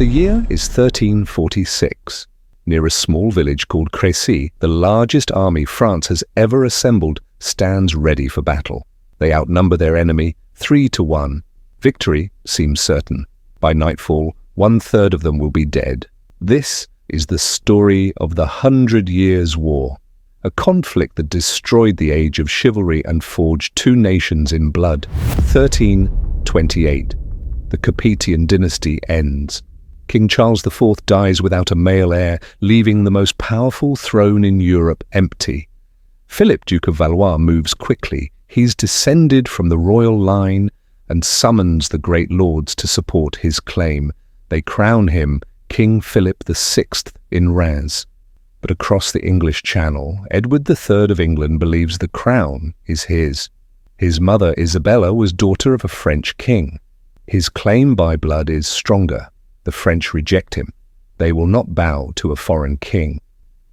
The year is 1346. Near a small village called Crécy, the largest army France has ever assembled stands ready for battle. They outnumber their enemy 3-1. Victory seems certain. By nightfall, 1/3 of them will be dead. This is the story of the 100 Years' War, a conflict that destroyed the age of chivalry and forged two nations in blood. 1328. The Capetian dynasty ends. King Charles IV dies without a male heir, leaving the most powerful throne in Europe empty. Philip, Duke of Valois, moves quickly. He's descended from the royal line and summons the great lords to support his claim. They crown him King Philip VI in Reims. But across the English Channel, Edward III of England believes the crown is his. His mother, Isabella, was daughter of a French king. His claim by blood is stronger. The French reject him. They will not bow to a foreign king.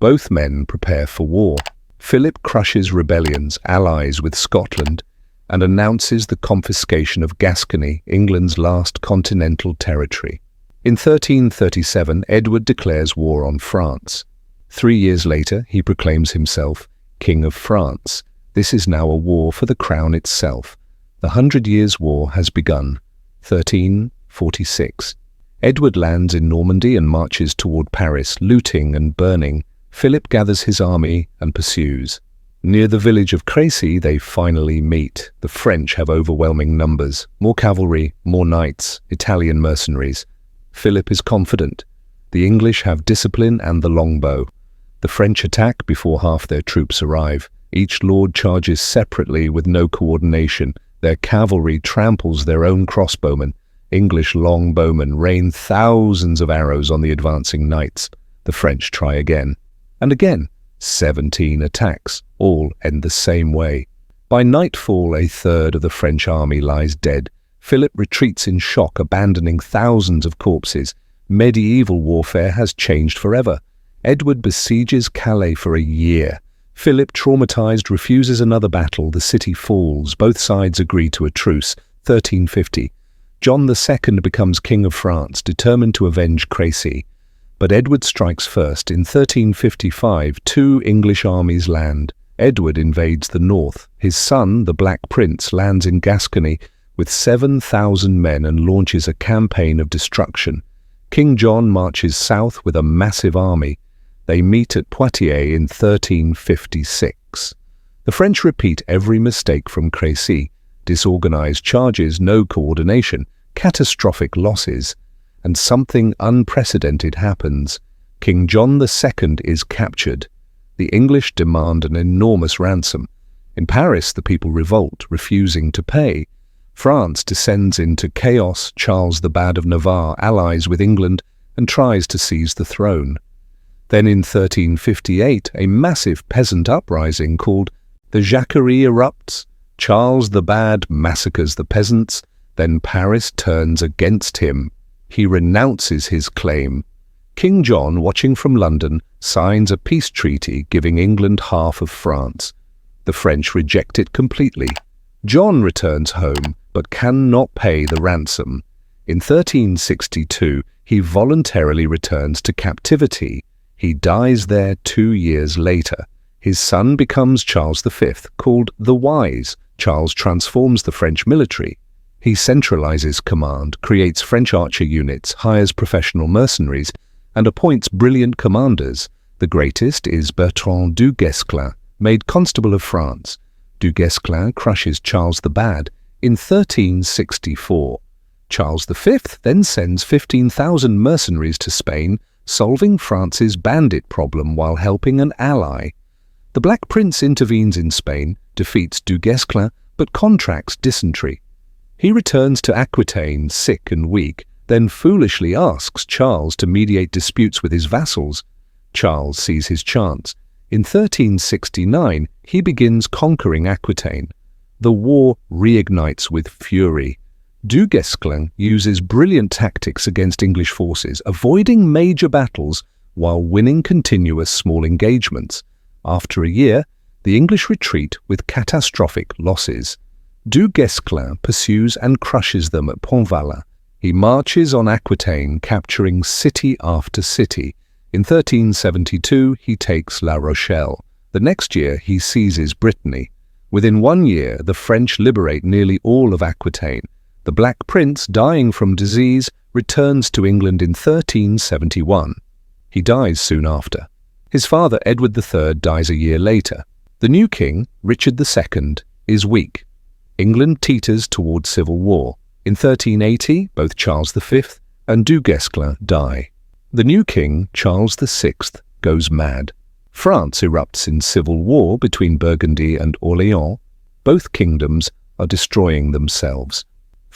Both men prepare for war. Philip crushes rebellions, allies with Scotland, and announces the confiscation of Gascony, England's last continental territory. In 1337, Edward declares war on France. 3 years later, he proclaims himself King of France. This is now a war for the crown itself. The 100 Years' War has begun. 1346. Edward lands in Normandy and marches toward Paris, looting and burning. Philip gathers his army and pursues. Near the village of Crecy, they finally meet. The French have overwhelming numbers, more cavalry, more knights, Italian mercenaries. Philip is confident. The English have discipline and the longbow. The French attack before half their troops arrive. Each lord charges separately with no coordination. Their cavalry tramples their own crossbowmen. English longbowmen rain thousands of arrows on the advancing knights. The French try again. And again. 17 attacks. All end the same way. By nightfall, 1/3 of the French army lies dead. Philip retreats in shock, abandoning thousands of corpses. Medieval warfare has changed forever. Edward besieges Calais for a year. Philip, traumatized, refuses another battle. The city falls. Both sides agree to a truce. 1350. John II becomes King of France, determined to avenge Crécy. But Edward strikes first. In 1355, 2 English armies land. Edward invades the north. His son, the Black Prince, lands in Gascony with 7,000 men and launches a campaign of destruction. King John marches south with a massive army. They meet at Poitiers in 1356. The French repeat every mistake from Crécy. Disorganized charges, no coordination, catastrophic losses. And something unprecedented happens. King John II is captured. The English demand an enormous ransom. In Paris, the people revolt, refusing to pay. France descends into chaos. Charles the Bad of Navarre allies with England and tries to seize the throne. Then in 1358, a massive peasant uprising called the Jacquerie erupts. Charles the Bad massacres the peasants. Then Paris turns against him. He renounces his claim. King John, watching from London, signs a peace treaty giving England half of France. The French reject it completely. John returns home, but cannot pay the ransom. In 1362, he voluntarily returns to captivity. He dies there 2 years later. His son becomes Charles V, called the Wise. Charles transforms the French military. He centralizes command, creates French archer units, hires professional mercenaries, and appoints brilliant commanders. The greatest is Bertrand du Guesclin, made Constable of France. Du Guesclin crushes Charles the Bad in 1364. Charles V then sends 15,000 mercenaries to Spain, solving France's bandit problem while helping an ally. The Black Prince intervenes in Spain, defeats Du Guesclin, but contracts dysentery. He returns to Aquitaine, sick and weak, then foolishly asks Charles to mediate disputes with his vassals. Charles sees his chance. In 1369, he begins conquering Aquitaine. The war reignites with fury. Du Guesclin uses brilliant tactics against English forces, avoiding major battles while winning continuous small engagements. After a year, the English retreat with catastrophic losses. Du Guesclin pursues and crushes them at Pontvalin. He marches on Aquitaine, capturing city after city. In 1372, he takes La Rochelle. The next year, he seizes Brittany. Within 1 year, the French liberate nearly all of Aquitaine. The Black Prince, dying from disease, returns to England in 1371. He dies soon after. His father, Edward III, dies a year later. The new king, Richard II, is weak. England teeters towards civil war. In 1380, both Charles V and Du Guesclin die. The new king, Charles VI, goes mad. France erupts in civil war between Burgundy and Orléans. Both kingdoms are destroying themselves.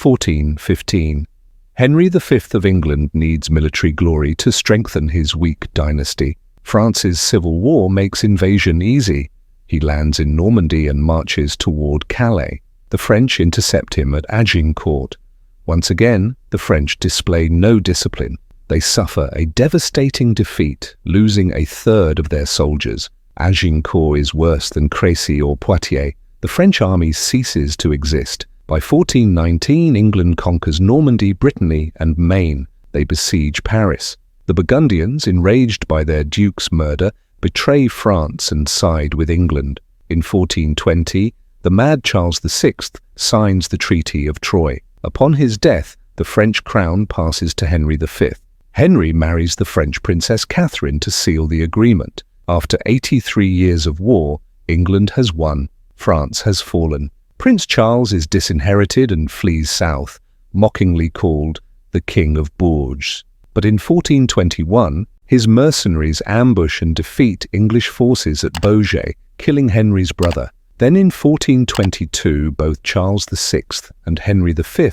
1415. Henry V of England needs military glory to strengthen his weak dynasty. France's civil war makes invasion easy. He lands in Normandy and marches toward Calais. The French intercept him at Agincourt. Once again, the French display no discipline. They suffer a devastating defeat, losing a third of their soldiers. Agincourt is worse than Crecy or Poitiers. The French army ceases to exist. By 1419, England conquers Normandy, Brittany, and Maine. They besiege Paris. The Burgundians, enraged by their duke's murder, betray France and side with England. In 1420, the mad Charles VI signs the Treaty of Troyes. Upon his death, the French crown passes to Henry V. Henry marries the French Princess Catherine to seal the agreement. After 83 years of war, England has won. France has fallen. Prince Charles is disinherited and flees south, mockingly called the King of Bourges. But in 1421, his mercenaries ambush and defeat English forces at Beaujeu, killing Henry's brother. Then in 1422, both Charles VI and Henry V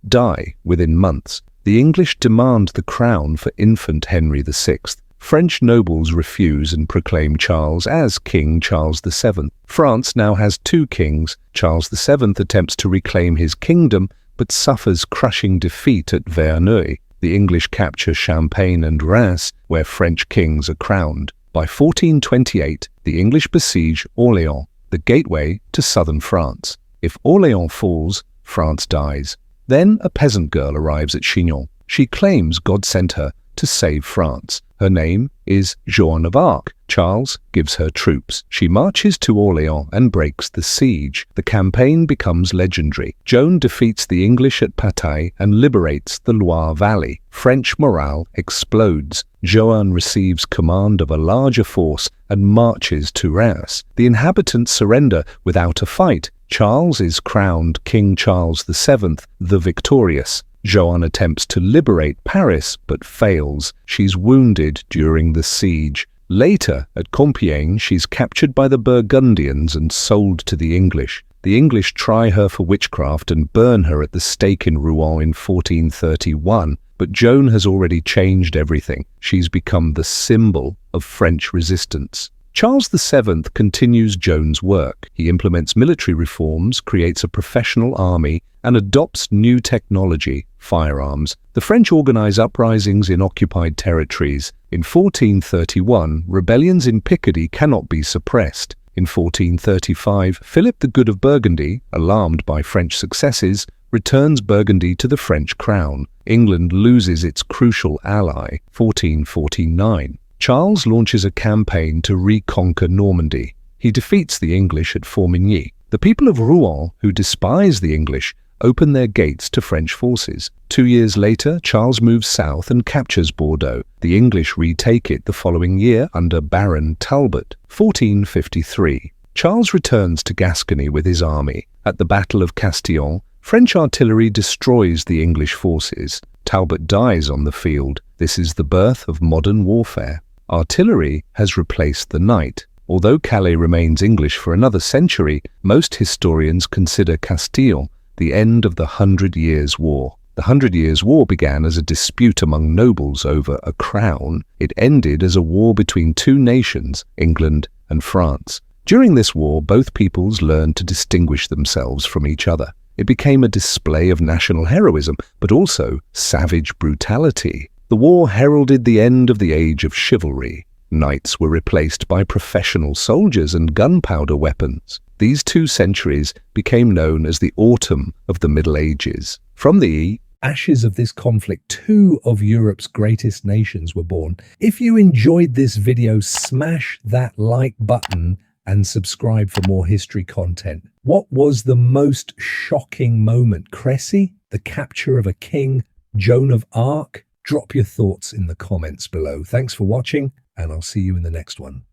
die within months. The English demand the crown for infant Henry VI. French nobles refuse and proclaim Charles as King Charles VII. France now has two kings. Charles VII attempts to reclaim his kingdom, but suffers crushing defeat at Verneuil. The English capture Champagne and Reims, where French kings are crowned. By 1428, the English besiege Orléans, the gateway to southern France. If Orléans falls, France dies. Then a peasant girl arrives at Chinon. She claims God sent her to save France. Her name is Joan of Arc. Charles gives her troops. She marches to Orléans and breaks the siege. The campaign becomes legendary. Joan defeats the English at Patay and liberates the Loire Valley. French morale explodes. Joan receives command of a larger force and marches to Reims. The inhabitants surrender without a fight. Charles is crowned King Charles VII, the Victorious. Joan attempts to liberate Paris, but fails. She's wounded during the siege. Later, at Compiègne, she's captured by the Burgundians and sold to the English. The English try her for witchcraft and burn her at the stake in Rouen in 1431. But Joan has already changed everything. She's become the symbol of French resistance. Charles VII continues Joan's work. He implements military reforms, creates a professional army, and adopts new technology, firearms. The French organize uprisings in occupied territories. In 1431, rebellions in Picardy cannot be suppressed. In 1435, Philip the Good of Burgundy, alarmed by French successes, returns Burgundy to the French crown. England loses its crucial ally. 1449. Charles launches a campaign to reconquer Normandy. He defeats the English at Formigny. The people of Rouen, who despise the English, open their gates to French forces. 2 years later, Charles moves south and captures Bordeaux. The English retake it the following year under Baron Talbot. 1453. Charles returns to Gascony with his army. At the Battle of Castillon, French artillery destroys the English forces. Talbot dies on the field. This is the birth of modern warfare. Artillery has replaced the knight. Although Calais remains English for another century, most historians consider Castile the end of the 100 Years' War. The 100 Years' War began as a dispute among nobles over a crown. It ended as a war between two nations, England and France. During this war, both peoples learned to distinguish themselves from each other. It became a display of national heroism, but also savage brutality. The war heralded the end of the age of chivalry. Knights were replaced by professional soldiers and gunpowder weapons. These 2 centuries became known as the autumn of the Middle Ages. From the ashes of this conflict, two of Europe's greatest nations were born. If you enjoyed this video, smash that like button and subscribe for more history content. What was the most shocking moment? Crécy? The capture of a king? Joan of Arc? Drop your thoughts in the comments below. Thanks for watching, and I'll see you in the next one.